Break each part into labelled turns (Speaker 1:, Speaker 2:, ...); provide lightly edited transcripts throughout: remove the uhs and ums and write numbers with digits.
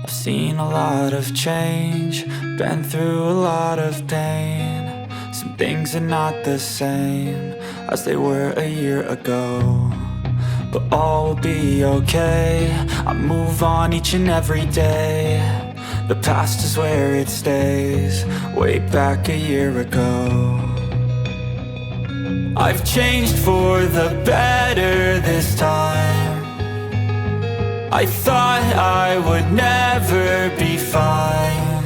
Speaker 1: I've seen a lot of change, been through a lot of pain. Some things are not the same as they were a year ago, but all will be okay. I move on each and every day. The past is where it stays, way back a year ago. I've changed for the better this time. I thought I would never be fine.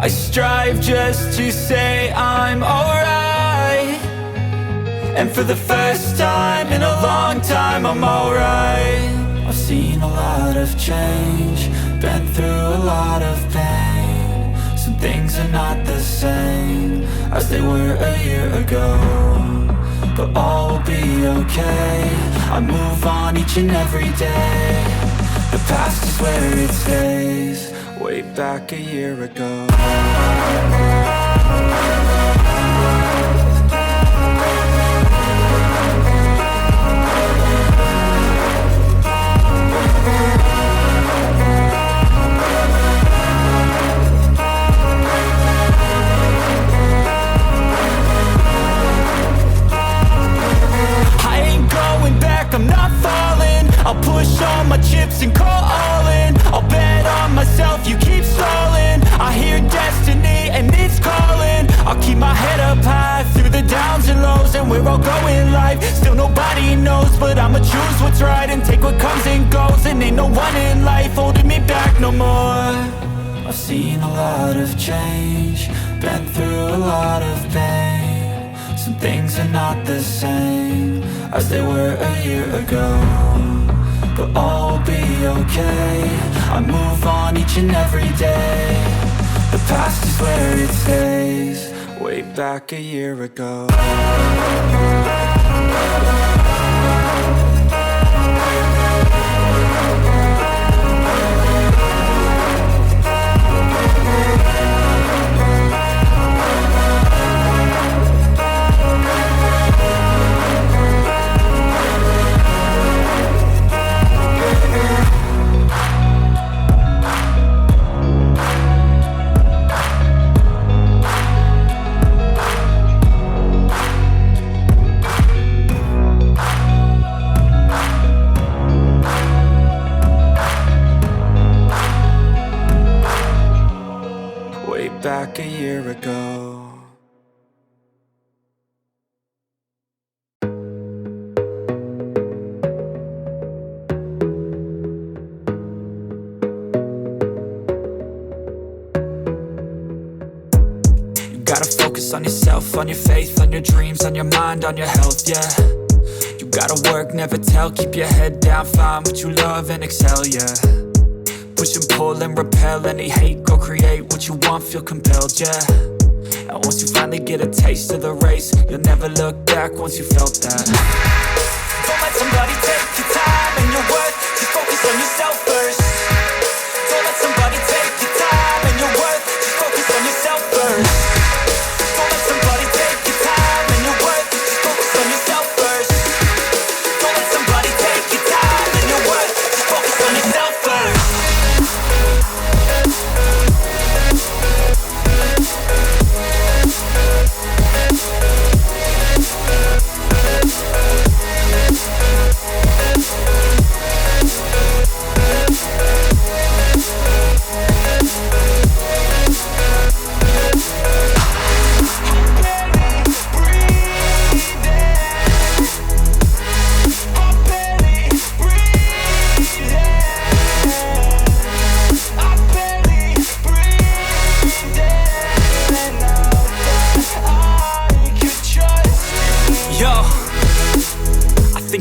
Speaker 1: I strive just to say I'm alright, and for the first time in a long time I'm alright. I've seen a lot of change, been through a lot of pain. Some things are not the same as they were a year ago, but all will be okay. I move on each and every day. The past is where it stays, way back a year ago. I'm not falling, I'll push all my chips and call all in. I'll bet on myself, you keep stalling. I hear destiny and it's calling. I'll keep my head up high through the downs and lows, and we're all going live. Still nobody knows, but I'ma choose what's right and take what comes and goes. And ain't no one in life holding me back no more. I've seen a lot of change, been through a lot of pain. Some things are not the same as they were a year ago, but all will be okay. I move on each and every day. The past is where it stays, way back a year ago. Back a year ago. You gotta focus on yourself, on your faith, on your dreams, on your mind, on your health, yeah. You gotta work, never tell, keep your head down, find what you love and excel, yeah. Push and pull and repel any hate, go create what you want, feel compelled, yeah. And once you finally get a taste of the race, you'll never look back once you felt that. Don't let somebody take your time and your worth, just focus on yourself first. Don't let somebody take your time and your worth, just focus on yourself first. Don't let somebody take your time and your worth, just focus on yourself first. Don't let somebody take your time and your worth, just focus on yourself first.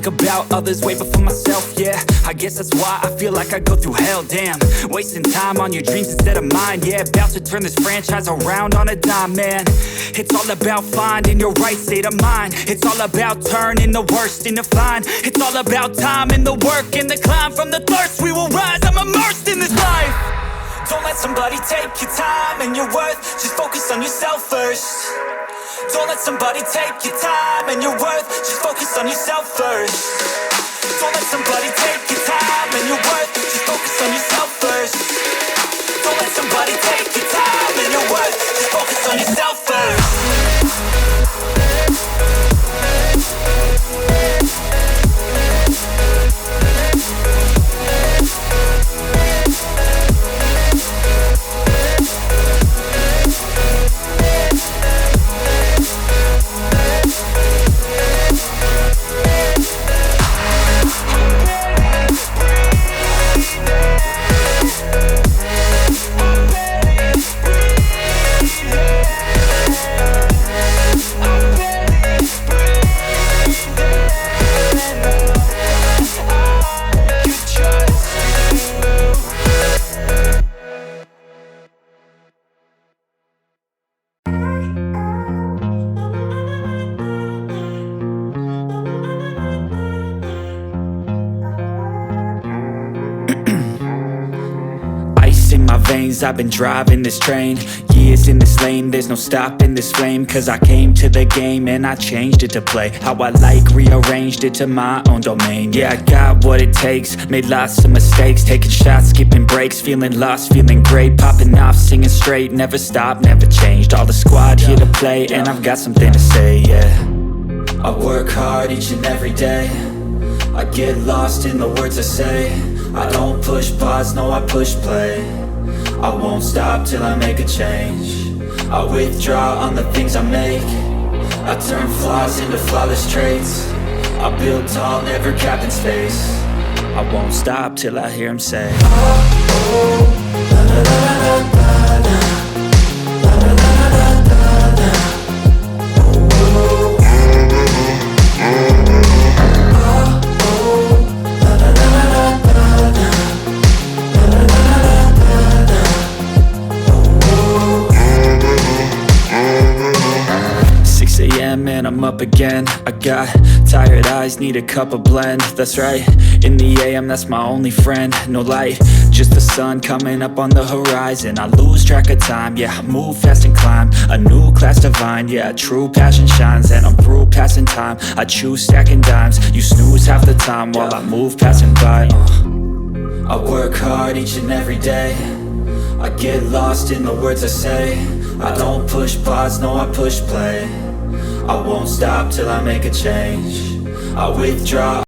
Speaker 1: About others way before myself, yeah. I guess that's why I feel like I go through hell, damn. Wasting time on your dreams instead of mine, yeah. About to turn this franchise around on a dime, man. It's all about finding your right state of mind. It's all about turning the worst into fine. It's all about time and the work and the climb. From the thirst we will rise, I'm immersed in this life. Don't let somebody take your time and your worth, just focus on yourself first. Don't let somebody take your time and your worth, just focus on yourself first. Don't let somebody take your time and your worth, just focus on yourself first. veins, I've been driving this train. Years in this lane, there's no stopping this flame. Cause I came to the game and I changed it to play how I like, rearranged it to my own domain. Yeah, I got what it takes, made lots of mistakes, taking shots, skipping breaks, feeling lost, feeling great, popping off, singing straight, never stopped, never changed. All the squad here to play, and I've got something to say, yeah. I work hard each and every day, I get lost in the words I say. I don't push pause, no I push play. I won't stop till I make a change. I withdraw on the things I make. I turn flaws into flawless traits. I build tall, never capped in space. I won't stop till I hear him say, oh, oh, la la la la la la, la la la la la la, oh, oh, oh, la la la la la la, la la la la la, oh, 6 a.m. and I'm up again. I got tired eyes, need a cup of blend. That's right, in the AM, that's my only friend. No light, just the sun coming up on the horizon. I lose track of time, yeah, I move fast and climb a new class divine, yeah, true passion shines. And I'm through passing time, I choose stacking dimes. You snooze half the time while I move passing by. I work hard each and every day, I get lost in the words I say. I don't push pause, no I push play. I won't stop till I make a change. I withdraw